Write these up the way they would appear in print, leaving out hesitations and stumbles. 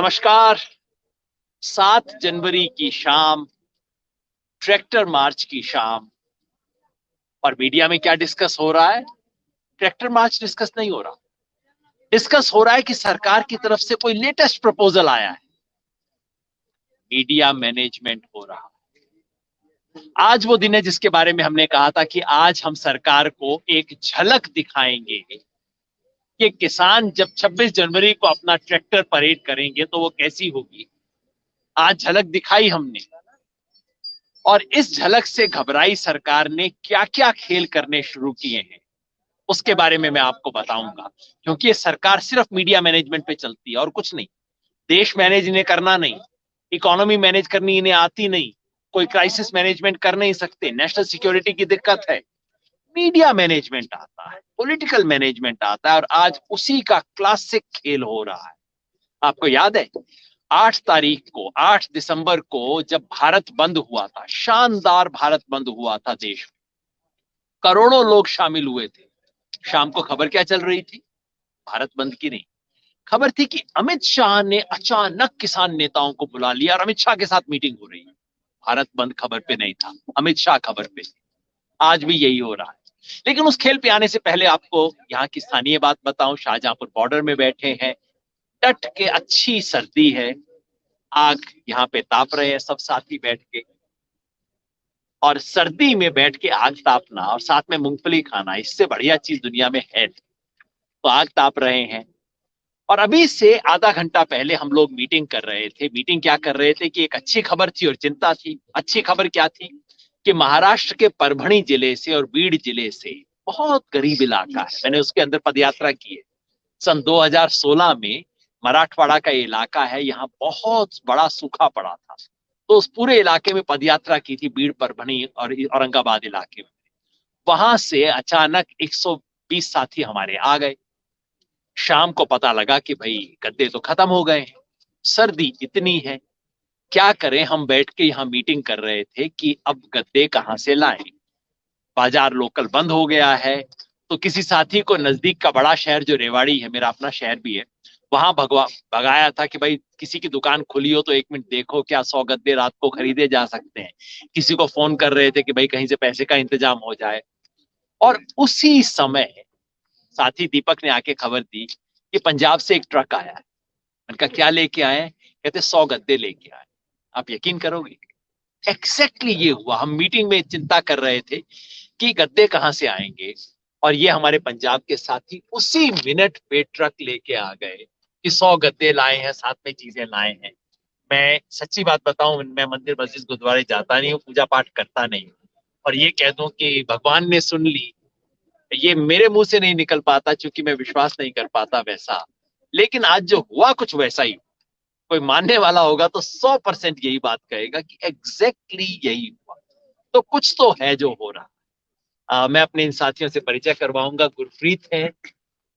नमस्कार। 7 जनवरी की शाम, ट्रैक्टर मार्च की शाम, और मीडिया में क्या डिस्कस हो रहा है? ट्रैक्टर मार्च डिस्कस नहीं हो रहा। डिस्कस हो रहा है कि सरकार की तरफ से कोई लेटेस्ट प्रपोजल आया है। मीडिया मैनेजमेंट हो रहा है। आज वो दिन है जिसके बारे में हमने कहा था कि आज हम सरकार को एक झलक दिखाएंगे कि किसान जब 26 जनवरी को अपना ट्रैक्टर परेड करेंगे तो वो कैसी होगी। आज झलक दिखाई हमने, और इस झलक से घबराई सरकार ने क्या क्या खेल करने शुरू किए हैं उसके बारे में मैं आपको बताऊंगा। क्योंकि ये सरकार सिर्फ मीडिया मैनेजमेंट पे चलती है और कुछ नहीं। देश मैनेज इन्हें करना नहीं, इकोनॉमी मैनेज करनी इन्हें आती नहीं, कोई क्राइसिस मैनेजमेंट कर नहीं सकते, नेशनल सिक्योरिटी की दिक्कत है। मीडिया मैनेजमेंट आता है, पॉलिटिकल मैनेजमेंट आता है, और आज उसी का क्लासिक खेल हो रहा है। आपको याद है 8 तारीख को, 8 दिसंबर को जब भारत बंद हुआ था, शानदार भारत बंद हुआ था, देश में करोड़ों लोग शामिल हुए थे। शाम को खबर क्या चल रही थी? भारत बंद की नहीं, खबर थी कि अमित शाह ने अचानक किसान नेताओं को बुला लिया और अमित शाह के साथ मीटिंग हो रही है। भारत बंद खबर पे नहीं था, अमित शाह खबर पे। आज भी यही हो रहा है। लेकिन उस खेल पे आने से पहले आपको यहाँ की स्थानीय बात बताऊं। शाहजहांपुर बॉर्डर में बैठे हैं, डट के, अच्छी सर्दी है, आग यहाँ पे ताप रहे हैं सब साथी बैठ के। और सर्दी में बैठ के आग तापना और साथ में मूंगफली खाना, इससे बढ़िया चीज दुनिया में है नहीं। तो आग ताप रहे हैं। और अभी से आधा घंटा पहले हम लोग मीटिंग कर रहे थे। मीटिंग क्या कर रहे थे कि एक अच्छी खबर थी और चिंता थी। अच्छी खबर क्या थी कि महाराष्ट्र के परभणी जिले से और बीड़ जिले से, बहुत गरीब इलाका है, मैंने उसके अंदर पदयात्रा की है। सन 2016 में मराठवाड़ा का इलाका है, यहाँ बहुत बड़ा सूखा पड़ा था। तो उस पूरे इलाके में पदयात्रा की थी, बीड़, परभणी और औरंगाबाद इलाके में। वहां से अचानक 120 साथी हमारे आ गए। शाम को पता लगा कि भाई गद्दे तो खत्म हो गए हैं, सर्दी इतनी है, क्या करें। हम बैठ के यहाँ मीटिंग कर रहे थे कि अब गद्दे कहाँ से लाएं। बाजार लोकल बंद हो गया है। तो किसी साथी को नजदीक का बड़ा शहर जो रेवाड़ी है, मेरा अपना शहर भी है, वहां भगाया था कि भाई किसी की दुकान खुली हो तो 1 मिनट देखो, क्या 100 गद्दे रात को खरीदे जा सकते हैं। किसी को फोन कर रहे थे कि भाई कहीं से पैसे का इंतजाम हो जाए। और उसी समय साथी दीपक ने आके खबर दी कि पंजाब से एक ट्रक आया है। मैंने कहा क्या लेके आए? कहते 100 गद्दे लेके आए। आप यकीन करोगे, एग्जैक्टली ये हुआ। हम मीटिंग में चिंता कर रहे थे कि गद्दे कहाँ से आएंगे, और ये हमारे पंजाब के साथी उसी मिनट पे ट्रक लेके आ गए कि 100 गद्दे लाए हैं, साथ में चीजें लाए हैं। मैं सच्ची बात बताऊं, मैं मंदिर मस्जिद गुरुद्वारे जाता नहीं हूँ, पूजा पाठ करता नहीं हूँ, और ये कह दूं कि भगवान ने सुन ली, ये मेरे मुंह से नहीं निकल पाता क्योंकि मैं विश्वास नहीं कर पाता वैसा। लेकिन आज जो हुआ कुछ वैसा ही। कोई मानने वाला होगा तो 100% यही बात कहेगा कि एग्जैक्टली यही हुआ। तो कुछ तो है जो हो रहा। मैं अपने इन साथियों से परिचय करवाऊंगा। गुरप्रीत है,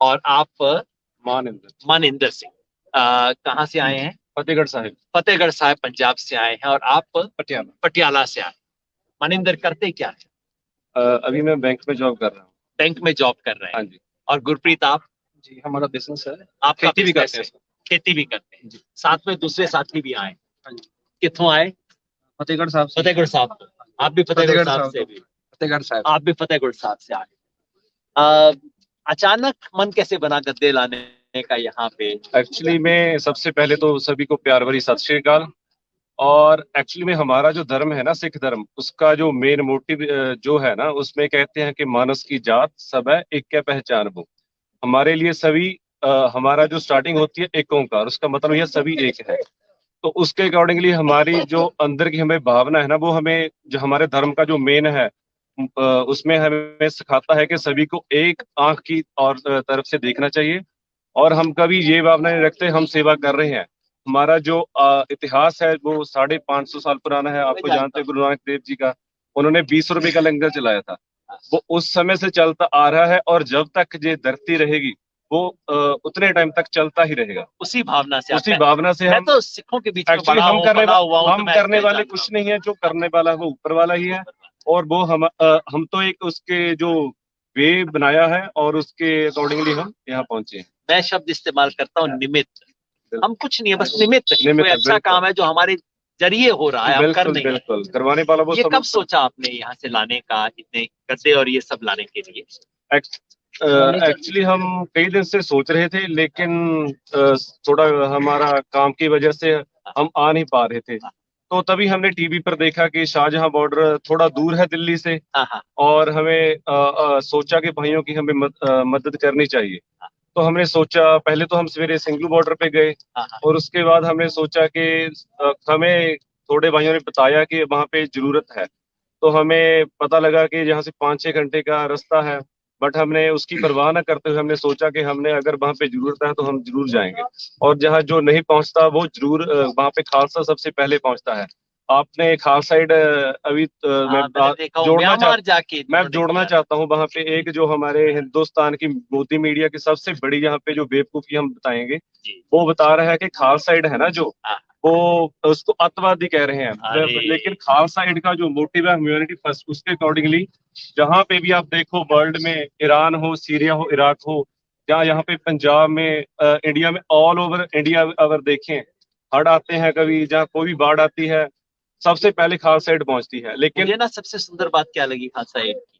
और आप? मानिंदर सिंह। कहाँ से आए हैं? फतेहगढ़ साहिब। फतेहगढ़ साहिब पंजाब से आए हैं। और आप? पटियाला। पटियाला से आए। मानिंदर करते क्या है? अभी मैं बैंक में जॉब कर रहा हूँ। बैंक में जॉब कर रहे हैं? हाँ जी। और गुरप्रीत आप? जी हमारा बिजनेस है। आपका खेती भी business करते है? हैं। खेती भी करते हैं जी। साथ में दूसरे साथी भी आए? हाँ जी। कित्थों आए? फतेहगढ़ साहब से। फतेहगढ़ साहब से। आप भी फतेहगढ़ साहब से? भी फतेहगढ़ साहब। आप भी फतेहगढ़ साहब से आए। अ, अचानक मन कैसे बना गद्दे लाने का यहाँ पे? एक्चुअली में सबसे पहले तो सभी को प्यार भरी सत श्री अकाल। और एक्चुअली में हमारा जो धर्म है ना, सिख धर्म, उसका जो मेन मोटिव जो है ना, उसमें कहते हैं कि मानस की जात सब है एक क्या पहचान वो। हमारे लिए सभी हमारा जो स्टार्टिंग होती है एक ओंकार, उसका मतलब यह सभी एक है। तो उसके अकॉर्डिंगली हमारी जो अंदर की हमें भावना है ना, वो हमें जो हमारे धर्म का जो मेन है उसमें हमें सिखाता है कि सभी को एक आंख की और तरफ से देखना चाहिए। और हम कभी ये भावना नहीं रखते हम सेवा कर रहे हैं। हमारा जो इतिहास है वो 550 साल पुराना है। आपको जानते हैं गुरु नानक देव जी का, उन्होंने 20 रुपए का लंगर चलाया था। वो उस समय से चलता आ रहा है, और जब तक ये धरती रहेगी वो उतने टाइम तक चलता ही रहेगा। उसी भावना से उसी भावना से मैं हम तो सिखों के बीच में एक्चुअली बड़ा हम हूँ, करने पला हुआ हूँ, तो हम मैं करने वाले पहचानता कुछ नहीं है, जो करने वाला है वो ऊपर वाला ही है। और वो हम तो एक उसके जो वे बनाया है और उसके अकॉर्डिंगली हम यहाँ पहुंचे हैं। मैं शब्द इस्तेमाल करता हूँ, निमित्त। हम कुछ नहीं है, बस निमित्त हैं। निमित्त कोई है, अच्छा बिल्कुल। काम है जो हमारे जरिए हो रहा है, हम कर बिल्कुल नहीं रहे। बिल्कुल, करवाने वाला वो ये सब। कब सोचा आपने यहाँ से लाने का, इतने गद्दे और ये सब लाने के लिए? एक्चुअली हम कई दिन से सोच रहे थे, लेकिन अ, थोड़ा हमारा काम की वजह से हम आ नहीं पा रहे थे। तो तभी हमने टीवी पर देखा कि शाहजहां बॉर्डर थोड़ा दूर है दिल्ली से, हाँ हाँ और हमें सोचा कि भाइयों की हमें मदद करनी चाहिए। तो हमने सोचा, पहले तो हम सवेरे सिंगलू बॉर्डर पे गए, हाँ हाँ। और उसके बाद हमने सोचा कि हमें थोड़े भाइयों ने बताया कि वहाँ पे जरूरत है। तो हमें पता लगा कि यहाँ से 5-6 घंटे का रास्ता है, बट हमने उसकी परवाह न करते हुए हमने सोचा कि हमने अगर वहाँ पे जरूरत है तो हम जरूर जाएंगे। और जहाँ जो नहीं पहुंचता वो जरूर वहाँ पे खालसा सबसे पहले पहुंचता है। आपने खालसा साइड अभी हाँ, मैंने देखा हूँ म्यांमार जाके मैं इन्होंने जोड़ना किया। चाहता हूँ वहाँ पे एक जो हमारे हिंदुस्तान की मोदी मीडिया की सबसे बड़ी यहाँ पे जो बेवकूफी हम बताएंगे, जी। वो बता रहा है कि खालसा साइड है ना जो, हाँ। वो उसको अतवादी कह रहे हैं। अरे लेकिन खालसा साइड का जो मोटिव है ह्यूमैनिटी फर्स्ट, उसके अकॉर्डिंगली जहां पे भी आप देखो वर्ल्ड में, ईरान हो, सीरिया हो, इराक हो, या यहाँ पे पंजाब में, इंडिया में, ऑल ओवर इंडिया अगर देखें, हड़ आते हैं कभी, जहाँ कोई भी बाढ़ आती है, सबसे पहले खालसा साइड पहुंचती है। लेकिन मुझे ना सबसे सुंदर बात क्या लगी खालसा एड की,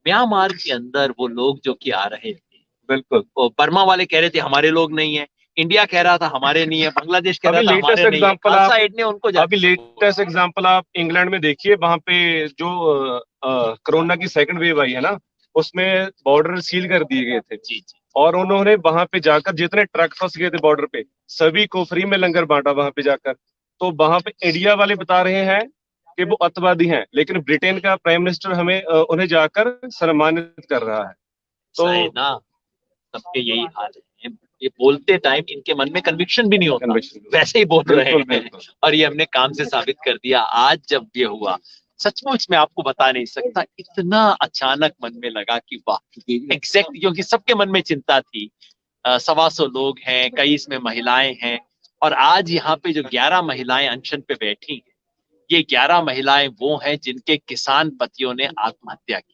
म्यांमार के अंदर वो लोग जो कि आ रहे थे, बिल्कुल, वो बर्मा वाले कह रहे थे हमारे लोग नहीं है, इंडिया कह रहा था हमारे नहीं है, बांग्लादेश कह रहा अभी था लेटेस्ट हमारे नहीं है, एग्जांपल खालसा आप एड ने उनको अभी जाके सपोर्ट। लेटेस्ट एग्जांपल आप इंग्लैंड में देखिए, वहां पे जो कोरोना की सेकंड वेव आई है ना, उसमें बॉर्डर सील कर दिए गए थे, जी जी। और उन्होंने वहां पे जाकर जितने ट्रक फंस गए थे बॉर्डर पे, सभी को फ्री में लंगर बांटा वहां पे जाकर। तो वहां पे इंडिया वाले बता रहे हैं कि वो अतवादी हैं, लेकिन ब्रिटेन का प्राइम मिनिस्टर हमें उन्हें जाकर सम्मानित कर रहा है। तो सही ना, सबके यही हाल है। ये बोलते टाइम इनके मन में कन्विक्शन भी नहीं होता, कन्वेंशन, वैसे ही बोल रहे बिल्कुल हैं। बिल्कुल। और ये हमने काम से साबित कर दिया आज जब ये हुआ। सचमुच मैं आपको बता नहीं सकता, इतना अचानक मन में लगा कि वाह, एग्जैक्ट, क्योंकि सबके मन में चिंता थी। 125 लोग हैं, कई इसमें महिलाएं हैं, और आज यहाँ पे जो 11 महिलाएं अनशन पे बैठी हैं, ये 11 महिलाएं वो हैं जिनके किसान पतियों ने आत्महत्या की।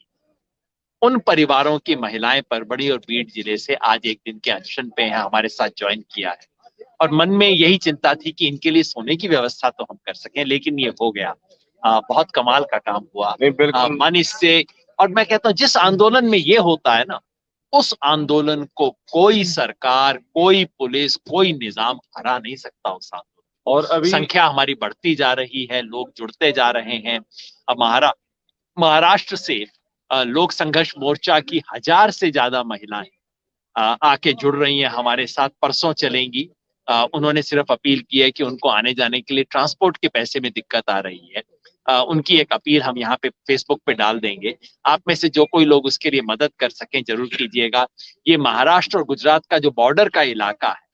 उन परिवारों की महिलाएं परबड़ी और बीड जिले से आज एक दिन के अनशन पे हैं, हमारे साथ ज्वाइन किया है। और मन में यही चिंता थी कि इनके लिए सोने की व्यवस्था तो हम कर सकें, लेकिन ये हो गया। बहुत कमाल का काम हुआ। नहीं, बिल्कुल। मन इससे, और मैं कहता हूँ जिस आंदोलन में ये होता है ना, उस आंदोलन को कोई सरकार, कोई पुलिस, कोई निजाम हरा नहीं सकता उस आंदोलन। और अभी संख्या हमारी बढ़ती जा रही है, लोग जुड़ते जा रहे हैं। अब महाराष्ट्र से लोक संघर्ष मोर्चा की 1000 से ज्यादा महिलाएं आके जुड़ रही हैं हमारे साथ, परसों चलेंगी। उन्होंने सिर्फ अपील की है कि उनको आने जाने के लिए ट्रांसपोर्ट के पैसे में दिक्कत आ रही है। उनकी एक अपील हम यहाँ पे फेसबुक पे डाल देंगे, आप में से जो कोई लोग उसके लिए मदद कर सकें जरूर कीजिएगा। ये महाराष्ट्र और गुजरात का जो बॉर्डर का इलाका है,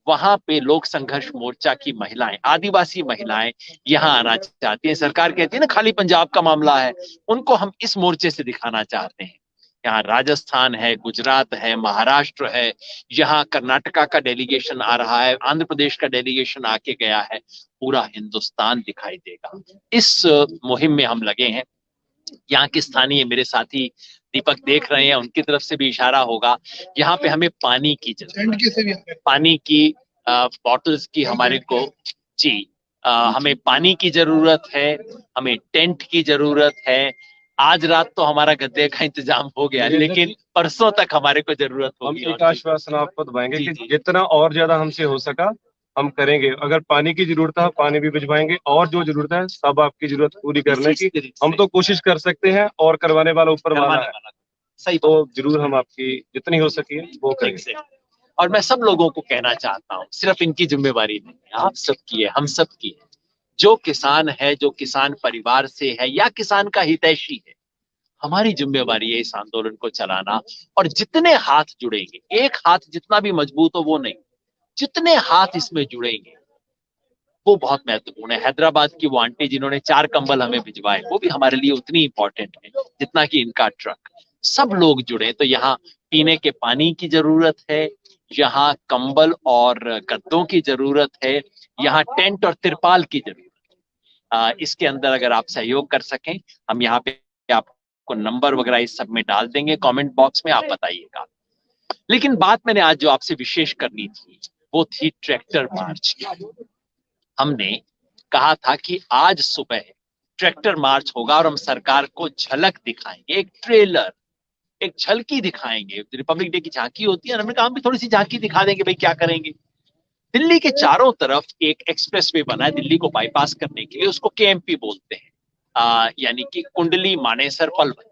वहां पे लोक संघर्ष मोर्चा की महिलाएं, आदिवासी महिलाएं यहाँ आना चाहती हैं। सरकार कहती है ना खाली पंजाब का मामला है, उनको हम इस मोर्चे से दिखाना चाहते हैं। यहाँ राजस्थान है, गुजरात है, महाराष्ट्र है, यहाँ कर्नाटका का डेलीगेशन आ रहा है, आंध्र प्रदेश का डेलीगेशन आके गया है, पूरा हिंदुस्तान दिखाई देगा। इस मुहिम में हम लगे हैं। यहाँ के स्थानीय मेरे साथी दीपक देख रहे हैं, उनकी तरफ से भी इशारा होगा। यहाँ पे हमें पानी की जरूरत है, पानी की बॉटल्स की हमारे को, जी, हमें पानी की जरूरत है, हमें टेंट की जरूरत है। आज रात तो हमारा गद्दे का इंतजाम हो गया, लेकिन परसों तक हमारे को जरूरत हम होगी। एक आश्वासन आपको दबाएंगे जी कि जी, जितना और ज्यादा हमसे हो सका हम करेंगे। अगर पानी की जरूरत है पानी भी भिजवाएंगे, और जो जरूरत है सब आपकी जरूरत पूरी करने इसी की तरीके हम से तो कोशिश कर सकते हैं, और करवाने वाला ऊपर वाला करवाने है। वाला, सही तो बात। जरूर हम आपकी जितनी हो सके वो करेंगे। से और मैं सब लोगों को कहना चाहता हूँ, सिर्फ इनकी जिम्मेवारी नहीं है, आप सबकी है, हम सबकी है। जो किसान है, जो किसान परिवार से है या किसान का हितैषी है, हमारी जिम्मेवारी है इस आंदोलन को चलाना। और जितने हाथ जुड़ेंगे, एक हाथ जितना भी मजबूत हो वो नहीं, जितने हाथ इसमें जुड़ेंगे वो बहुत महत्वपूर्ण है। हैदराबाद की वो आंटी जिन्होंने 4 कंबल हमें भिजवाए, वो भी हमारे लिए उतनी इंपॉर्टेंट है जितना कि इनका ट्रक। सब लोग जुड़े तो यहाँ पीने के पानी की जरूरत है, यहाँ कंबल और गद्दों की जरूरत है, यहाँ टेंट और तिरपाल की जरूरत है। इसके अंदर अगर आप सहयोग कर सकें, हम यहाँ पे आपको नंबर वगैरह इस सब में डाल देंगे, कमेंट बॉक्स में आप बताइएगा। लेकिन बात मैंने आज जो आपसे विशेष करनी थी वो थी ट्रैक्टर मार्च की। हमने कहा था कि आज सुबह ट्रैक्टर मार्च होगा और हम सरकार को झलक दिखाएंगे, एक ट्रेलर, एक झलकी दिखाएंगे। रिपब्लिक डे की झांकी होती है, हमने कहा हम भी थोड़ी सी झांकी दिखा देंगे, भाई क्या करेंगे। दिल्ली के चारों तरफ एक एक्सप्रेसवे बना है दिल्ली को बाईपास करने के लिए, उसको केएमपी बोलते हैं, यानी कि कुंडली मानेसर पलवल।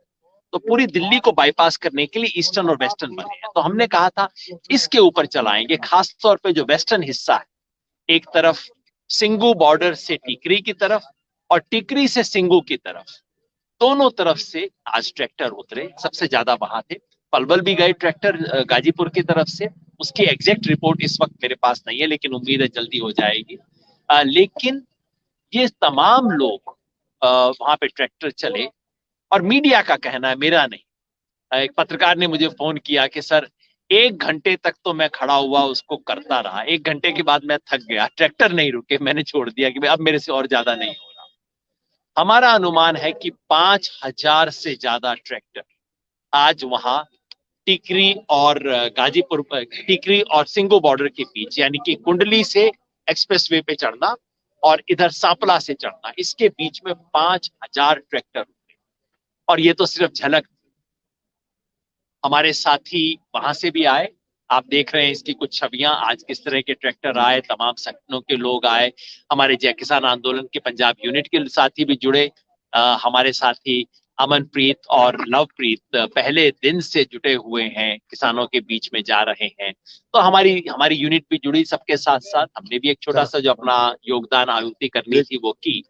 तो पूरी दिल्ली को बाईपास करने के लिए ईस्टर्न और वेस्टर्न बने हैं। तो हमने कहा था इसके ऊपर चलाएंगे, खास तौर पे जो वेस्टर्न हिस्सा है, एक तरफ सिंगू बॉर्डर से टिकरी की तरफ और टिकरी से सिंगू की तरफ, दोनों तरफ से आज ट्रैक्टर उतरे। सबसे ज्यादा वहां थे, पलवल भी गए ट्रैक्टर गाजीपुर की तरफ से। उसकी एग्जैक्ट रिपोर्ट इस वक्त मेरे पास नहीं है, लेकिन उम्मीद है जल्दी हो जाएगी। लेकिन ये तमाम लोग वहां पे ट्रैक्टर चले, और मीडिया का कहना है, मेरा नहीं। एक पत्रकार ने मुझे फोन किया कि सर 1 घंटे तक तो मैं खड़ा हुआ उसको करता रहा, 1 घंटे के बाद मैं थक गया, ट्रैक्टर नहीं रुके, मैंने छोड़ दिया कि अब मेरे से और ज्यादा नहीं हो रहा। हमारा अनुमान है कि 5,000 से ज्यादा ट्रैक्टर आज वहां टिकरी और गाजीपुर, टिकरी और सिंगू बॉर्डर के बीच, यानी कि कुंडली से एक्सप्रेसवे पे चढ़ना और इधर सांपला से चढ़ना, इसके बीच में 5,000 ट्रैक्टर। और ये तो सिर्फ झलक। हमारे साथी वहां से भी आए, आप देख रहे हैं इसकी कुछ छवियां, आज किस तरह के ट्रैक्टर आए, तमाम संगठनों के लोग आए। हमारे जय किसान आंदोलन के पंजाब यूनिट के साथी भी जुड़े। हमारे साथी अमनप्रीत और लवप्रीत पहले दिन से जुटे हुए हैं, किसानों के बीच में जा रहे हैं। तो हमारी हमारी यूनिट भी जुड़ी सबके साथ साथ, हमने भी एक छोटा सा जो अपना योगदान आहुति करनी थी वो की।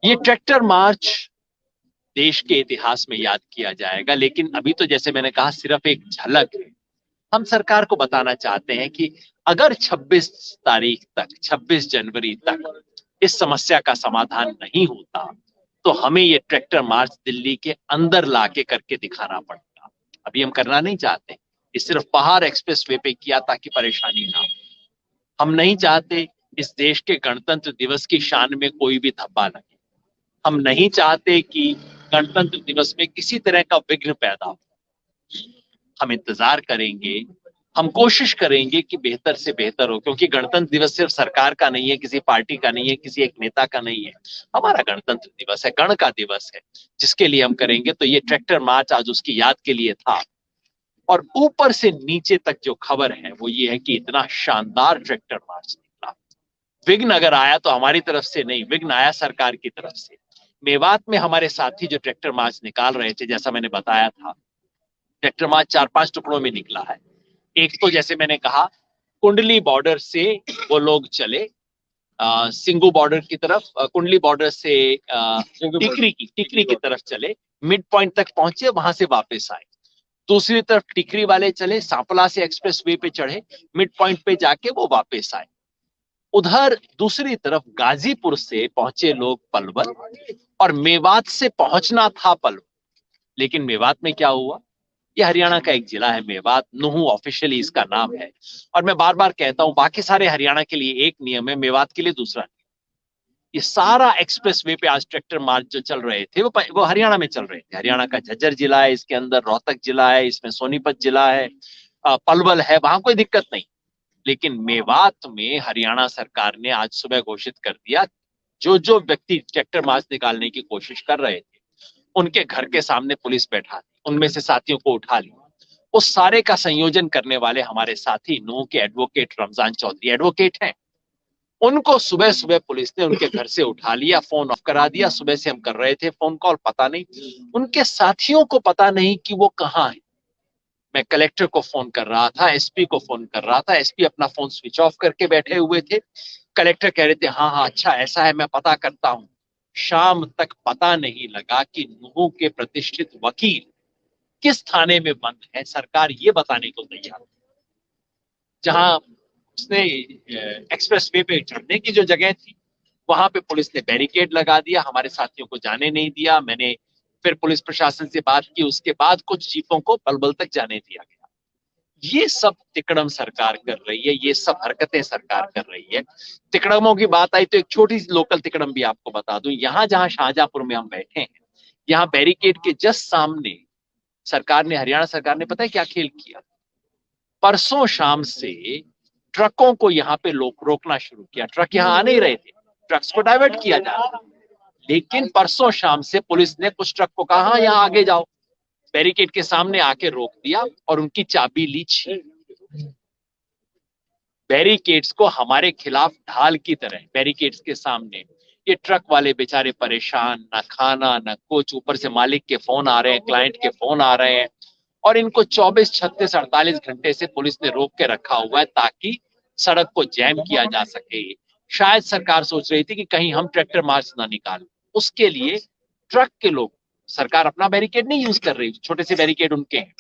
ये ट्रैक्टर मार्च देश के इतिहास में याद किया जाएगा, लेकिन अभी तो जैसे मैंने कहा सिर्फ एक झलक है। हम सरकार को बताना चाहते हैं कि अगर 26 तारीख तक, 26 जनवरी तक इस समस्या का समाधान नहीं होता तो हमें ये ट्रैक्टर मार्च दिल्ली के अंदर लाके करके दिखाना पड़ेगा। अभी हम करना नहीं चाहते, ये सिर्फ पहाड़ एक्सप्रेसवे पे किया ताकि परेशानी ना हो। हम नहीं चाहते इस देश के गणतंत्र दिवस की शान में कोई भी धब्बा लगे। हम नहीं चाहते कि गणतंत्र दिवस में किसी तरह का विघ्न पैदा हो। हम इंतजार करेंगे, हम कोशिश करेंगे कि बेहतर से बेहतर हो, क्योंकि गणतंत्र दिवस सिर्फ सरकार का नहीं है, किसी पार्टी का नहीं है, किसी एक नेता का नहीं है। हमारा गणतंत्र दिवस है, गण का दिवस है, जिसके लिए हम करेंगे। तो ये ट्रैक्टर मार्च आज उसकी याद के लिए था। और ऊपर से नीचे तक जो खबर है वो ये है कि इतना शानदार ट्रैक्टर मार्च निकला। विघ्न अगर आया तो हमारी तरफ से नहीं, विघ्न आया सरकार की तरफ से। मेवात में हमारे साथी जो ट्रैक्टर मार्च निकाल रहे थे, जैसा मैंने बताया था, ट्रैक्टर मार्च 4-5 टुकड़ों में निकला है। एक तो जैसे मैंने कहा, कुंडली बॉर्डर से वो लोग चले सिंगू बॉर्डर की तरफ, कुंडली बॉर्डर से टिकरी की तरफ चले, मिड पॉइंट तक पहुंचे, वहां से वापस आए। दूसरी तरफ टिकरी वाले चले, सांपला से एक्सप्रेस वे पे चढ़े, मिड पॉइंट पे जाके वो वापस आए। उधर दूसरी तरफ गाजीपुर से पहुंचे लोग पलवल, और मेवात से पहुंचना था पलवल। लेकिन मेवात में क्या हुआ, ये हरियाणा का एक जिला है मेवात, नूहू ऑफिशियली इसका नाम है। और मैं बार बार कहता हूं, बाकी सारे हरियाणा के लिए एक नियम है, मेवात के लिए दूसरा। ये सारा एक्सप्रेस वे पे आज ट्रैक्टर मार्च जो चल रहे थे वो हरियाणा में चल रहे थे। हरियाणा का झज्जर जिला है, इसके अंदर रोहतक जिला है, इसमें सोनीपत जिला है, पलवल है, वहां कोई दिक्कत नहीं। लेकिन मेवात में हरियाणा सरकार ने आज सुबह घोषित कर दिया, जो जो व्यक्ति ट्रैक्टर मार्च निकालने की कोशिश कर रहे थे उनके घर के सामने पुलिस बैठा दी, उनमें से साथियों को उठा लिया। उस सारे का संयोजन करने वाले हमारे साथी नूह के एडवोकेट रमजान चौधरी एडवोकेट हैं, उनको सुबह सुबह पुलिस ने उनके घर से उठा लिया, फोन ऑफ करा दिया। सुबह से हम कर रहे थे फोन कॉल, पता नहीं उनके साथियों को पता नहीं कि वो कहाँ है। मैं कलेक्टर को फोन कर रहा था, एसपी को फोन कर रहा था, एसपी अपना फोन स्विच ऑफ करके बैठे हुए थे। कलेक्टर कह रहे थे हाँ हाँ अच्छा ऐसा है, मैं पता करता हूं। शाम तक पता नहीं लगा कि नूह के प्रतिष्ठित वकील किस थाने में बंद है, सरकार ये बताने को तैयार। जहां उसने एक्सप्रेस वे पे चढ़ने की जो जगह थी, वहां पे पुलिस ने बैरिकेड लगा दिया, हमारे साथियों को जाने नहीं दिया। मैंने फिर पुलिस प्रशासन से बात की, उसके बाद कुछ जीपों को पलवल तक जाने दिया गया। ये सब तिकड़म सरकार कर रही है, ये सब हरकतें सरकार कर रही है। तिकड़मों की बात आई तो एक छोटी सी लोकल तिकड़म भी आपको बता दूं, यहां जहां शाहजहांपुर में हम बैठे हैं, यहाँ बैरिकेड के जस्ट सामने सरकार ने, हरियाणा सरकार ने पता है क्या खेल किया? परसों शाम से ट्रकों को यहाँ पे रोकना शुरू किया। ट्रक यहाँ आ नहीं रहे थे, ट्रक्स को डाइवर्ट किया जा रहा था। लेकिन परसों शाम से पुलिस ने कुछ ट्रक को कहा हाँ यहाँ आगे जाओ, बैरिकेड के सामने आके रोक दिया और उनकी चाबी ली छीन। बैरिकेड्स को हमारे खिलाफ ढाल की तरह बैरिकेड्स के सामने ये ट्रक वाले बेचारे परेशान, ना खाना ना कुछ, ऊपर से मालिक के फोन आ रहे हैं, क्लाइंट के फोन आ रहे हैं, और इनको 24, 36, 48 घंटे से पुलिस ने रोक के रखा हुआ है ताकि सड़क को जैम किया जा सके। शायद सरकार सोच रही थी कि कहीं हम ट्रैक्टर मार्च ना निकालें, उसके लिए ट्रक के लोग, सरकार अपना बैरिकेड नहीं यूज कर रही, छोटे से बैरिकेड उनके हैं,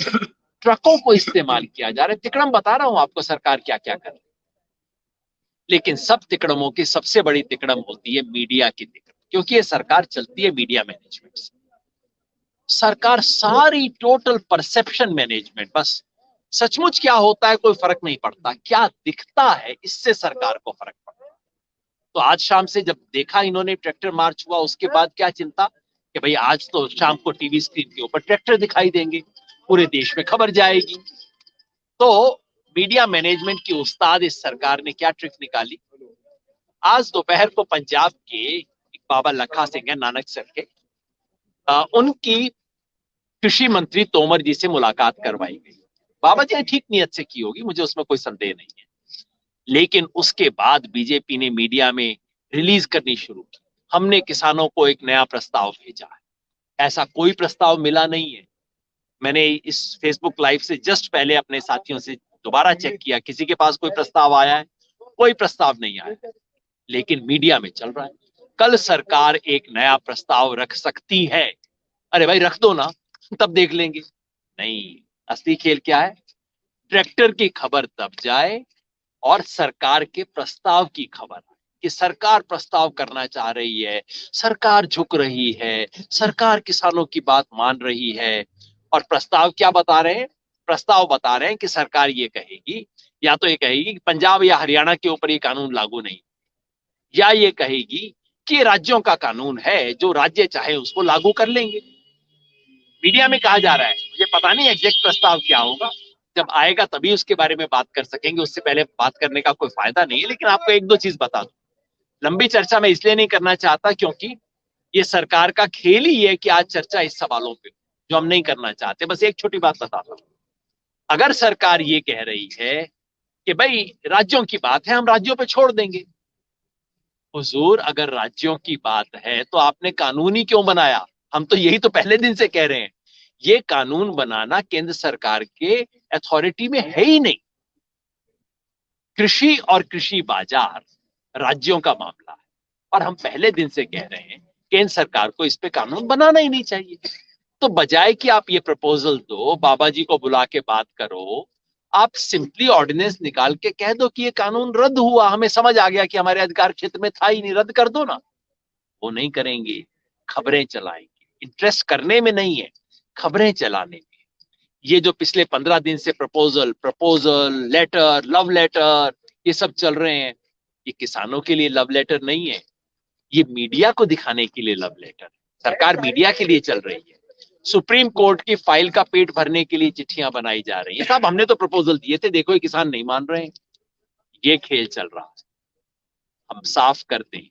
ट्रकों को इस्तेमाल किया जा रहा है। तिकड़म बता रहा हूं आपको सरकार क्या क्या कर रही है। लेकिन सब तिकड़मों की सबसे बड़ी तिकड़म होती है मीडिया की तिकड़म, क्योंकि ये सरकार चलती है मीडिया मैनेजमेंट से। सरकार सारी टोटल परसेप्शन मैनेजमेंट, बस सचमुच क्या होता है कोई फर्क नहीं पड़ता, क्या दिखता है इससे सरकार को फर्क पड़ता है। तो आज शाम से जब देखा इन्होंने ट्रैक्टर मार्च हुआ, उसके बाद क्या चिंता कि भाई आज तो शाम को टीवी स्क्रीन के ऊपर ट्रैक्टर दिखाई देंगे, पूरे देश में खबर जाएगी। तो मीडिया मैनेजमेंट की उस्ताद इस सरकार ने क्या ट्रिक निकाली, आज दोपहर को पंजाब के एक बाबा लखा सिंह है नानकसर के, उनकी कृषि मंत्री तोमर जी से मुलाकात करवाई गई। बाबा जी ने ठीक नियत से की होगी, मुझे उसमें कोई संदेह नहीं है, लेकिन उसके बाद बीजेपी ने मीडिया में रिलीज करनी शुरू की, हमने किसानों को एक नया प्रस्ताव भेजा है। ऐसा कोई प्रस्ताव मिला नहीं है। मैंने इस फेसबुक लाइव से जस्ट पहले अपने साथियों से दोबारा चेक किया, किसी के पास कोई प्रस्ताव आया है? कोई प्रस्ताव नहीं आया, लेकिन मीडिया में चल रहा है। कल सरकार एक नया प्रस्ताव रख सकती है। अरे भाई रख दो ना, तब देख लेंगे। नहीं, असली खेल क्या है, ट्रैक्टर की खबर तब जाए और सरकार के प्रस्ताव की खबर आए कि सरकार प्रस्ताव करना चाह रही है, सरकार झुक रही है, सरकार किसानों की बात मान रही है। और प्रस्ताव क्या बता रहे हैं? प्रस्ताव बता रहे हैं कि सरकार ये कहेगी, या तो ये कहेगी कि पंजाब या हरियाणा के ऊपर ये कानून लागू नहीं, या ये कहेगी कि राज्यों का कानून है, जो राज्य चाहे उसको लागू कर लेंगे। मीडिया में कहा जा रहा है, मुझे पता नहीं एग्जैक्ट प्रस्ताव क्या होगा, जब आएगा तभी उसके बारे में बात कर सकेंगे, उससे पहले बात करने का कोई फायदा नहीं है। लेकिन आपको एक दो चीज बता दूं, लंबी चर्चा मैं इसलिए नहीं करना चाहता क्योंकि ये सरकार का खेल ही है कि आज चर्चा इस सवालों पे, जो हम नहीं करना चाहते। बस एक छोटी बात बताता हूं, अगर सरकार ये कह रही है कि भाई राज्यों की बात है, हम राज्यों पे छोड़ देंगे, हुजूर अगर राज्यों की बात है तो आपने कानून ही क्यों बनाया? हम तो यही तो पहले दिन से कह रहे हैं, ये कानून बनाना केंद्र सरकार के अथॉरिटी में है ही नहीं। कृषि और कृषि बाजार राज्यों का मामला है, और हम पहले दिन से कह रहे हैं केंद्र सरकार को इस पे कानून बनाना ही नहीं चाहिए। तो बजाय कि आप ये प्रपोजल दो, बाबा जी को बुला के बात करो, आप सिंपली ऑर्डिनेंस निकाल के कह दो कि ये कानून रद्द हुआ, हमें समझ आ गया कि हमारे अधिकार क्षेत्र में था ही नहीं, रद्द कर दो ना। वो नहीं करेंगे, खबरें चलाएंगे, इंटरेस्ट करने में नहीं है, खबरें चलाने में। ये जो पिछले 15 दिन से प्रपोजल लेटर, लव लेटर ये सब चल रहे हैं, ये किसानों के लिए लव लेटर नहीं है, ये मीडिया को दिखाने के लिए लव लेटर। सरकार मीडिया के लिए चल रही है, सुप्रीम कोर्ट की फाइल का पेट भरने के लिए चिट्ठियां बनाई जा रही है। साहब हमने तो प्रपोजल दिए थे, देखो ये किसान नहीं मान रहे हैं। ये खेल चल रहा है। हम साफ करते हैं,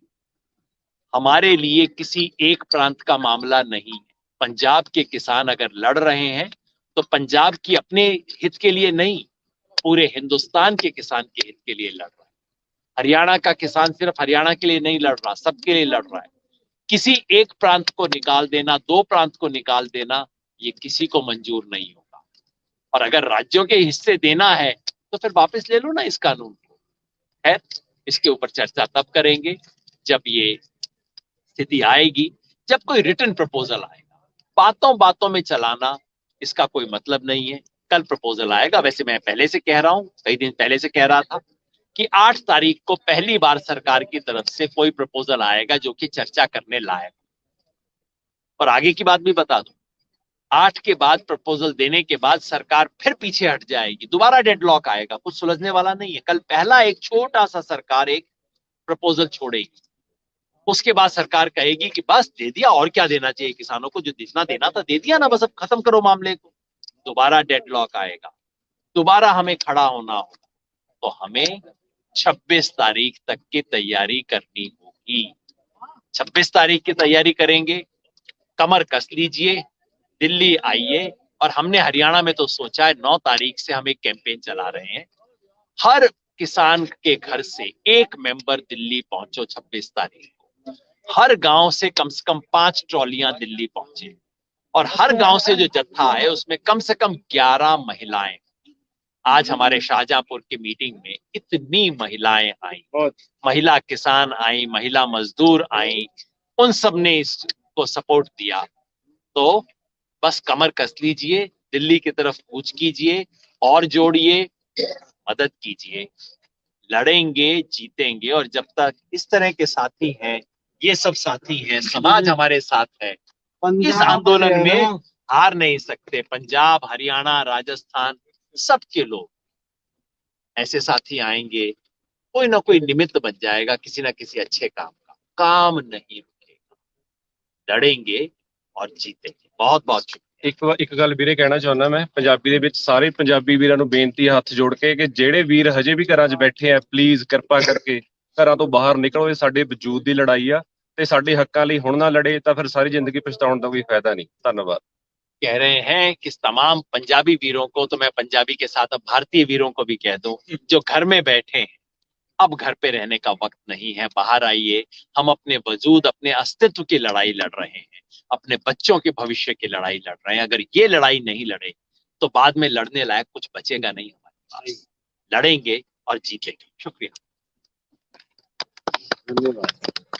हमारे लिए किसी एक प्रांत का मामला नहीं है। पंजाब के किसान अगर लड़ रहे हैं तो पंजाब की अपने हित के लिए नहीं, पूरे हिंदुस्तान के किसान के हित के लिए लड़ रहा है। हरियाणा का किसान सिर्फ हरियाणा के लिए नहीं लड़ रहा, सबके लिए लड़ रहा है। किसी एक प्रांत को निकाल देना, दो प्रांत को निकाल देना, ये किसी को मंजूर नहीं होगा। और अगर राज्यों के हिस्से देना है तो फिर वापस ले लो ना इस कानून को। है, इसके ऊपर चर्चा तब करेंगे जब ये स्थिति आएगी, जब कोई रिटर्न प्रपोजल आएगा। बातों बातों में चलाना इसका कोई मतलब नहीं है। कल प्रपोजल आएगा, वैसे मैं पहले से कह रहा हूं, कई दिन पहले से कह रहा था कि 8 तारीख को पहली बार सरकार की तरफ से कोई प्रपोजल आएगा जो कि चर्चा करने लायक। और आगे की बात भी बता दूं, 8 के बाद प्रपोजल देने के बाद सरकार फिर पीछे हट जाएगी, दोबारा डेडलॉक आएगा, कुछ सुलझने वाला नहीं है। कल पहला एक छोटा सा सरकार एक प्रपोजल छोड़ेगी, उसके बाद सरकार कहेगी कि बस दे दिया, और क्या देना चाहिए किसानों को, जो जितना देना था दे दिया ना, बस अब खत्म करो मामले को। दोबारा डेडलॉक आएगा, दोबारा हमें खड़ा होना होगा। तो हमें 26 तारीख तक की तैयारी करनी होगी। 26 तारीख की तैयारी करेंगे, कमर कस लीजिए, दिल्ली आइए। और हमने हरियाणा में तो सोचा है 9 तारीख से हम एक कैंपेन चला रहे हैं, हर किसान के घर से एक मेंबर दिल्ली पहुंचो 26 तारीख को। हर गांव से कम 5 ट्रॉलियां दिल्ली पहुंचे और हर गांव से जो जत्था है उसमें कम से कम 11 महिलाएं। आज हमारे शाहजहांपुर की मीटिंग में इतनी महिलाएं आई, महिला किसान आई, महिला मजदूर आई, उन सब ने इसको सपोर्ट दिया। तो बस कमर कस लीजिए, दिल्ली की तरफ कूच कीजिए और जोड़िए, मदद कीजिए। लड़ेंगे, जीतेंगे। और जब तक इस तरह के साथी हैं, ये सब साथी हैं, समाज हमारे साथ है, इस आंदोलन में हार नहीं सकते। पंजाब, हरियाणा, राजस्थान, सबके लोग ऐसे साथी आएंगे, कोई ना कोई निमित्त बन जाएगा किसी ना किसी अच्छे काम का। काम नहीं रुकेगा, लड़ेंगे और जीतेंगे। बहुत बहुत शुक्रिया। ਇੱਕ ਗੱਲ ਵੀਰੇ ਕਹਿਣਾ ਚਾਹੁੰਦਾ ਮੈਂ ਪੰਜਾਬੀ ਦੇ ਵਿੱਚ ਸਾਰੇ ਪੰਜਾਬੀ ਵੀਰਾਂ ਨੂੰ ਬੇਨਤੀ ਹੈ ਹੱਥ ਜੋੜ ਕੇ ਕਿ ਜਿਹੜੇ ਵੀਰ ਹਜੇ ਵੀ ਘਰਾਂ 'ਚ ਬੈਠੇ ਆ ਪਲੀਜ਼ ਕਿਰਪਾ ਕਰਕੇ ਘਰਾਂ ਤੋਂ ਬਾਹਰ ਨਿਕਲੋ। ਇਹ ਸਾਡੇ ਵਜੂਦ ਦੀ ਲੜਾਈ ਆ ਤੇ ਸਾਡੇ ਹੱਕਾਂ ਲਈ ਹੁਣ ਨਾ ਲੜੇ ਤਾਂ ਫਿਰ ਸਾਰੀ ਜ਼ਿੰਦਗੀ ਪਛਤਾਉਣ ਦਾ ਕੋਈ ਫਾਇਦਾ ਨਹੀਂ। ਧੰਨਵਾਦ। कह रहे हैं कि तमाम पंजाबी वीरों को, तो मैं पंजाबी के साथ अब भारतीय वीरों को भी कह दूं, जो घर में बैठे हैं, अब घर पे रहने का वक्त नहीं है, बाहर आइए। हम अपने वजूद, अपने अस्तित्व की लड़ाई लड़ रहे हैं, अपने बच्चों के भविष्य की लड़ाई लड़ रहे हैं। अगर ये लड़ाई नहीं लड़े तो बाद में लड़ने लायक कुछ बचेगा नहीं हमारे पास। लड़ेंगे और जीतेंगे। शुक्रिया। धन्यवाद।